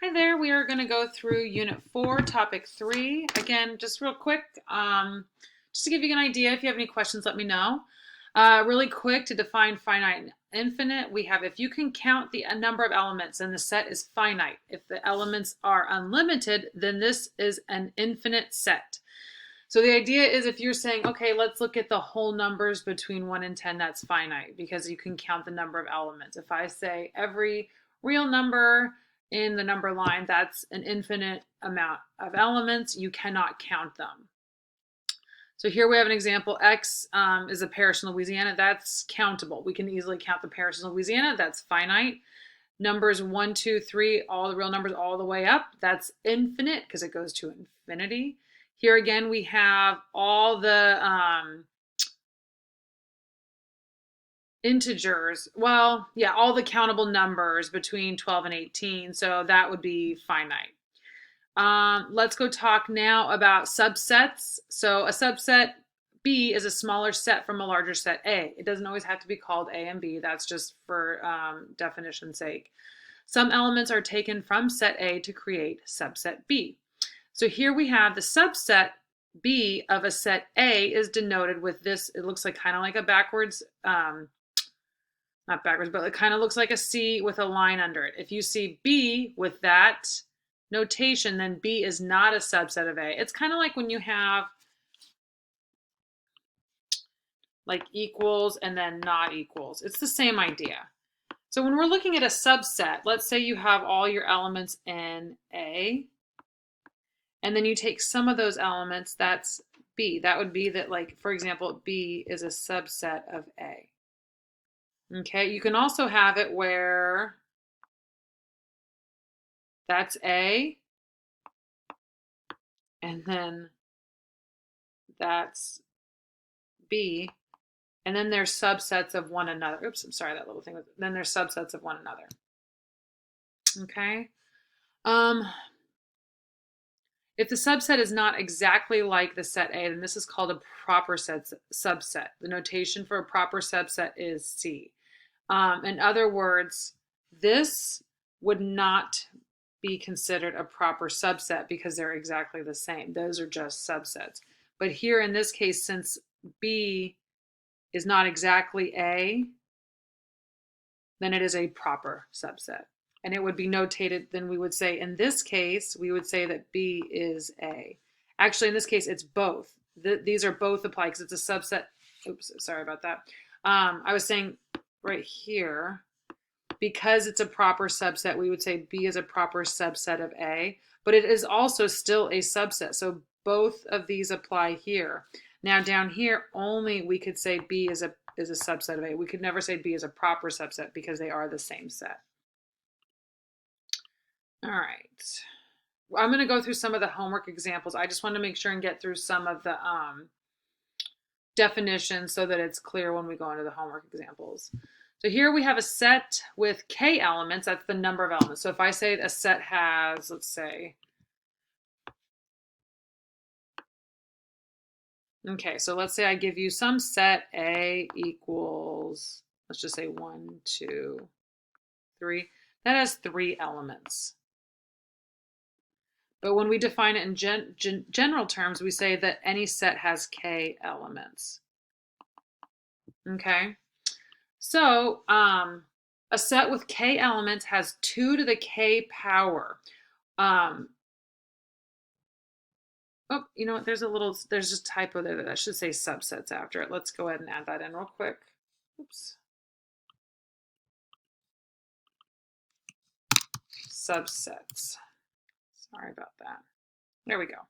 Hi there, we are going to go through Unit 4, Topic 3. Again, just real quick, just to give you an idea, if you have any questions, let me know. Really quick, to define finite and infinite, we have if you can count the number of elements, then the set is finite. If the elements are unlimited, then this is an infinite set. So the idea is if you're saying, okay, let's look at the whole numbers between 1 and 10, that's finite because you can count the number of elements. If I say every real number in the number line, that's an infinite amount of elements. You cannot count them. So here we have an example. X is a parish in Louisiana. That's countable. We can easily count the parishes in Louisiana. That's finite. Numbers 1, 2, 3, all the real numbers all the way up. That's infinite because it goes to infinity. Here again, we have all the integers. Well, yeah, all the countable numbers between 12 and 18. So that would be finite. Let's go talk now about subsets. So a subset B is a smaller set from a larger set A. It doesn't always have to be called A and B. That's just for definition's sake. Some elements are taken from set A to create subset B. So here we have the subset B of a set A is denoted with this. It looks like kind of like a backwards, not backwards, but it kind of looks like a C with a line under it. If you see B with that notation, then B is not a subset of A. It's kind of like when you have like equals and then not equals. It's the same idea. So when we're looking at a subset, let's say you have all your elements in A, and then you take some of those elements, that's B. That would be that, like, for example, B is a subset of A. Okay, you can also have it where that's A, and then that's B, and then they're subsets of one another. Oops, I'm sorry, that little thing. Then they're subsets of one another. Okay. If the subset is not exactly like the set A, then this is called a proper subset. The notation for a proper subset is C. In other words, this would not be considered a proper subset because they're exactly the same. Those are just subsets. But here in this case, since B is not exactly A, then it is a proper subset. And it would be notated, then we would say, in this case, we would say that B is A. Actually, in this case, it's both. These are both applied because it's a subset. Oops, sorry about that. I was saying right here, because it's a proper subset, we would say B is a proper subset of A, but it is also still a subset. So both of these apply here. Now down here, only we could say B is a subset of A. We could never say B is a proper subset because they are the same set. All right. I'm going to go through some of the homework examples. I just want to make sure and get through some of the definitions so that it's clear when we go into the homework examples. So here we have a set with K elements. That's the number of elements. So if I say a set has, let's say, okay, so let's say I give you some set A equals, let's just say 1, 2, 3. That has 3 elements. But when we define it in general terms, we say that any set has K elements. Okay? So a set with K elements has 2 to the K power. Oh, you know what? There's just a typo there that should say subsets after it. Let's go ahead and add that in real quick. Oops. Subsets. Sorry about that. There we go.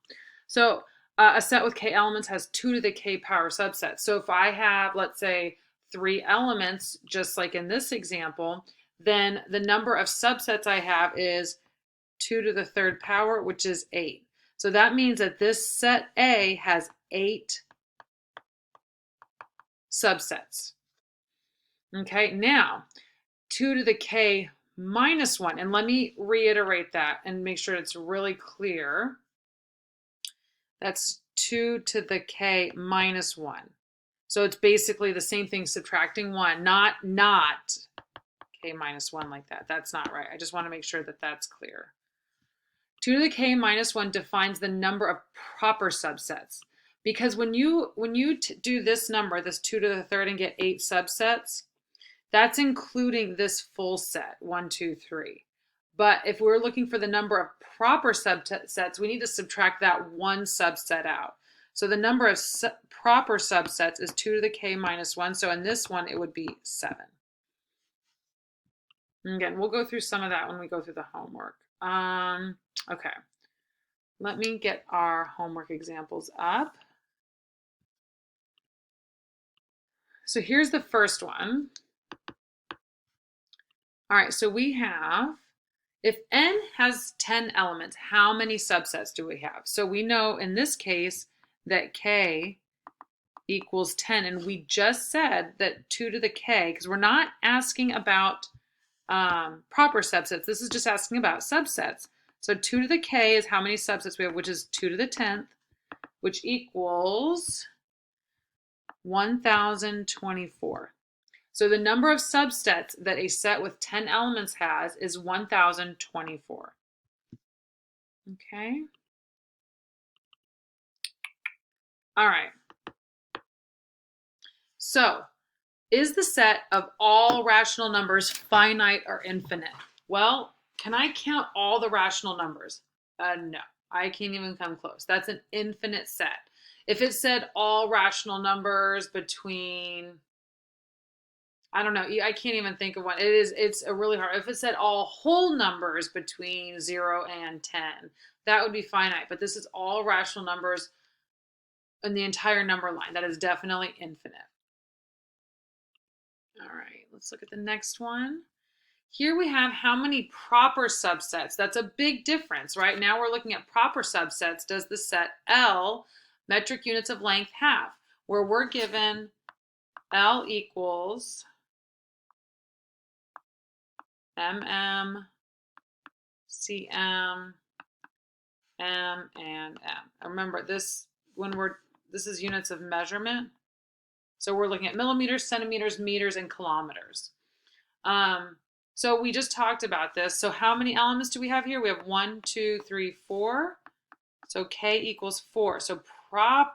So a set with K elements has 2 to the K power subsets. So if I have, let's say, 3 elements, just like in this example, then the number of subsets I have is 2 to the 3rd power, which is 8. So that means that this set A has 8 subsets. Okay, now 2 to the K minus 1. And let me reiterate that and make sure it's really clear. That's 2 to the K minus 1. So it's basically the same thing, subtracting 1, not K minus 1 like that. That's not right. I just want to make sure that that's clear. 2 to the k minus 1 defines the number of proper subsets. Because when you do this number, this 2 to the third, and get 8 subsets, that's including this full set, 1, 2, 3. But if we're looking for the number of proper subsets, we need to subtract that one subset out. So the number of proper subsets is 2 to the k minus 1. So in this one, it would be 7. Again, we'll go through some of that when we go through the homework. Okay. Let me get our homework examples up. So here's the first one. All right, so we have, if n has 10 elements, how many subsets do we have? So we know in this case that k equals 10, and we just said that 2 to the k, because we're not asking about proper subsets. This is just asking about subsets. So 2 to the k is how many subsets we have, which is 2 to the 10th, which equals 1024. So the number of subsets that a set with 10 elements has is 1024. Okay. All right. So, is the set of all rational numbers finite or infinite? Well, can I count all the rational numbers? No, I can't even come close. That's an infinite set. If it said all rational numbers between, I don't know, I can't even think of one. It's a really hard. If it said all whole numbers between 0 and 10, that would be finite. But this is all rational numbers in the entire number line. That is definitely infinite. All right, let's look at the next one. Here we have how many proper subsets. That's a big difference, right? Now we're looking at proper subsets. Does the set L, metric units of length, have? Where we're given L equals mm, cm, m, and m. Remember this, this is units of measurement. So we're looking at millimeters, centimeters, meters, and kilometers. So we just talked about this. So how many elements do we have here? We have 1, 2, 3, 4. So k equals 4. So proper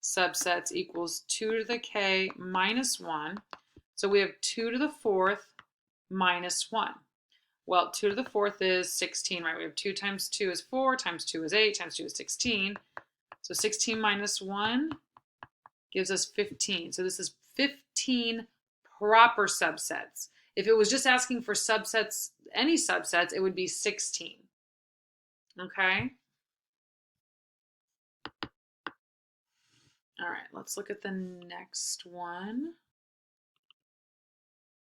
subsets equals 2 to the k minus 1. So we have 2 to the 4th minus 1. Well, 2 to the 4th is 16, right? We have 2 times 2 is 4, times 2 is 8, times 2 is 16. So 16 minus 1 gives us 15. So this is 15 proper subsets. If it was just asking for subsets, any subsets, it would be 16. Okay? All right, let's look at the next one.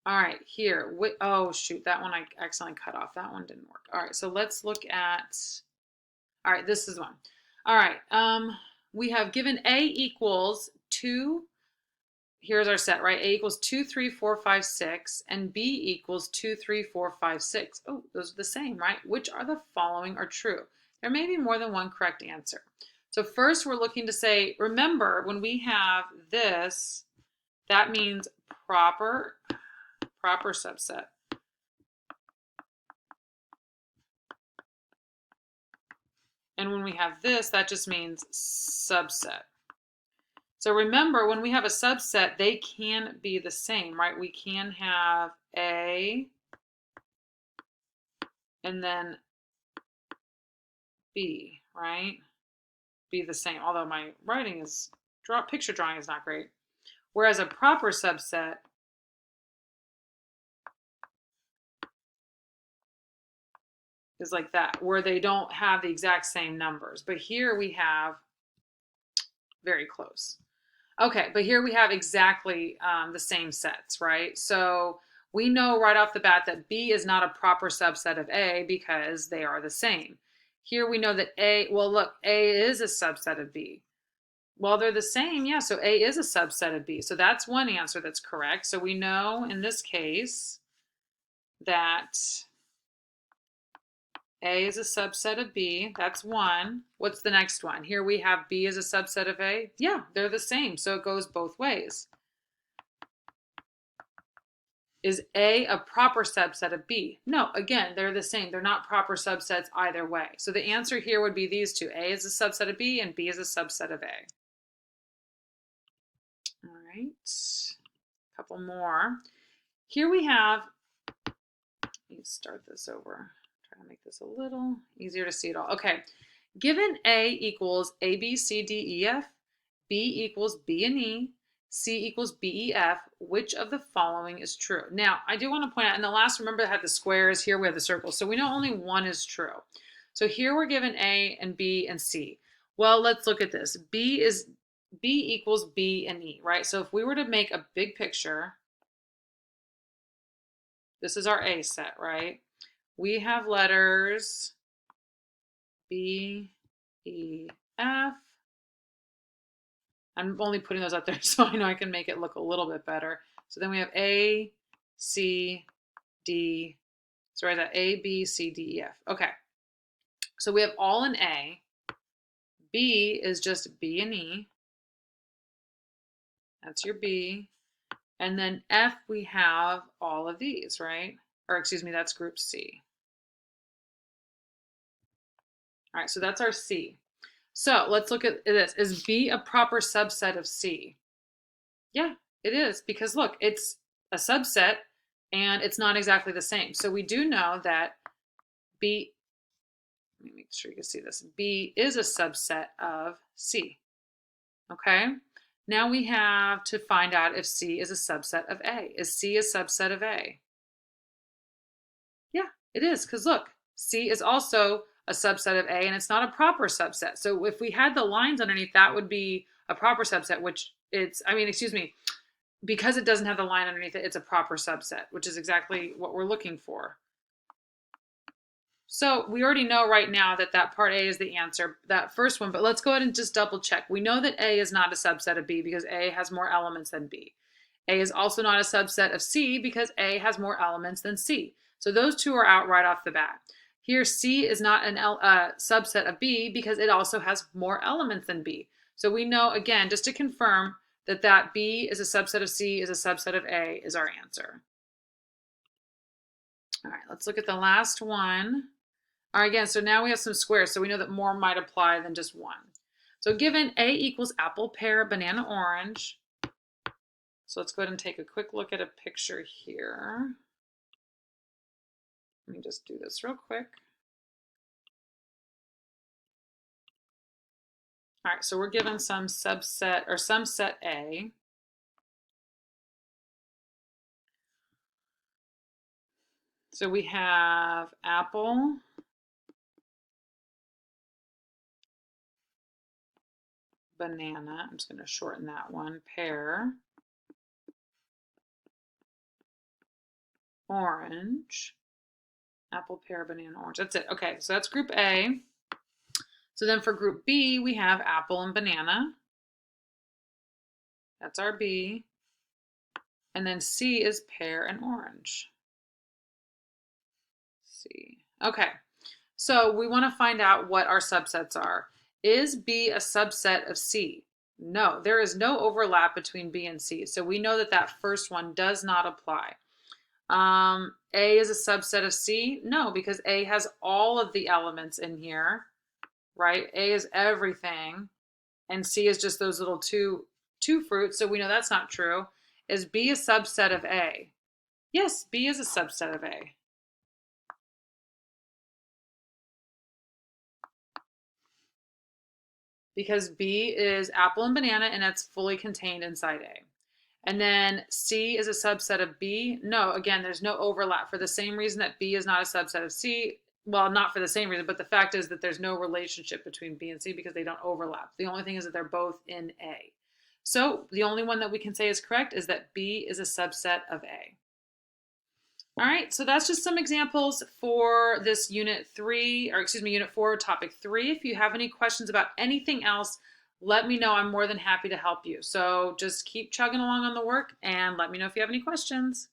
All right, here. Oh, shoot, that one I accidentally cut off. That one didn't work. All right, so let's look at, all right, this is one. All right, we have given A equals 2. Here's our set, right? A equals 2, 3, 4, 5, 6, and B equals 2, 3, 4, 5, 6. Oh, those are the same, right? Which are the following are true? There may be more than one correct answer. So first we're looking to say, remember, when we have this, that means proper subset. And when we have this, that just means subset. So remember, when we have a subset, they can be the same, right? We can have A and then B, right? Be the same, although my writing is, picture drawing is not great. Whereas a proper subset is like that, where they don't have the exact same numbers. But here we have very close. Okay, but here we have exactly the same sets, right? So we know right off the bat that B is not a proper subset of A because they are the same. Here we know that A, well, look, A is a subset of B. Well, they're the same, yeah, so A is a subset of B. So that's one answer that's correct. So we know in this case that A is a subset of B. That's one. What's the next one? Here we have B as a subset of A. Yeah, they're the same, so it goes both ways. Is A a proper subset of B? No, again, they're the same. They're not proper subsets either way. So the answer here would be these two. A is a subset of B and B is a subset of A. All right, a couple more. Here we have, let me start this over. Try to make this a little easier to see it all. Okay, given A equals A, B, C, D, E, F, B equals B and E, C equals B, E, F, which of the following is true? Now, I do want to point out, in the last, remember I had the squares, here we have the circles. So we know only one is true. So here we're given A and B and C. Well, let's look at this. B equals B and E, right? So if we were to make a big picture, this is our A set, right? We have letters B, E, F. I'm only putting those up there so I know I can make it look a little bit better. So then we have A, C, D. So right, that A, B, C, D, E, F. Okay. So we have all in A. B is just B and E. That's your B. And then F, we have all of these, right? Or excuse me, that's group C. All right, so that's our C. So let's look at this. Is B a proper subset of C? Yeah, it is, because look, it's a subset and it's not exactly the same. So we do know that B, let me make sure you can see this, B is a subset of C. Okay, now we have to find out if C is a subset of A. Is C a subset of A? Yeah, it is, because look, C is also a subset of A, and it's not a proper subset. So if we had the lines underneath, that would be a proper subset, which it's, I mean, excuse me, because it doesn't have the line underneath it, it's a proper subset, which is exactly what we're looking for. So we already know right now that that part A is the answer, that first one, but let's go ahead and just double check. We know that A is not a subset of B because A has more elements than B. A is also not a subset of C because A has more elements than C. So those two are out right off the bat. Here, C is not a subset of B because it also has more elements than B. So we know, again, just to confirm, that B is a subset of C is a subset of A is our answer. All right, let's look at the last one. All right, again, so now we have some squares, so we know that more might apply than just one. So given A equals apple, pear, banana, orange. So let's go ahead and take a quick look at a picture here. Let me just do this real quick. All right, so we're given some subset or some set A. So we have apple, banana, I'm just going to shorten that one, pear, orange, apple, pear, banana, orange. That's it. Okay, so that's group A. So then for group B, we have apple and banana. That's our B. And then C is pear and orange. C. Okay, so we want to find out what our subsets are. Is B a subset of C? No, there is no overlap between B and C. So we know that that first one does not apply. A is a subset of C? No, because A has all of the elements in here, right? A is everything, and C is just those little two fruits, so we know that's not true. Is B a subset of A? Yes, B is a subset of A. Because B is apple and banana, and that's fully contained inside A. And then C is a subset of B. No, again, there's no overlap for the same reason that B is not a subset of C. Well, not for the same reason, but the fact is that there's no relationship between B and C because they don't overlap. The only thing is that they're both in A. So the only one that we can say is correct is that B is a subset of A. All right, so that's just some examples for this unit 4, topic 3. If you have any questions about anything else, let me know. I'm more than happy to help you. So just keep chugging along on the work and let me know if you have any questions.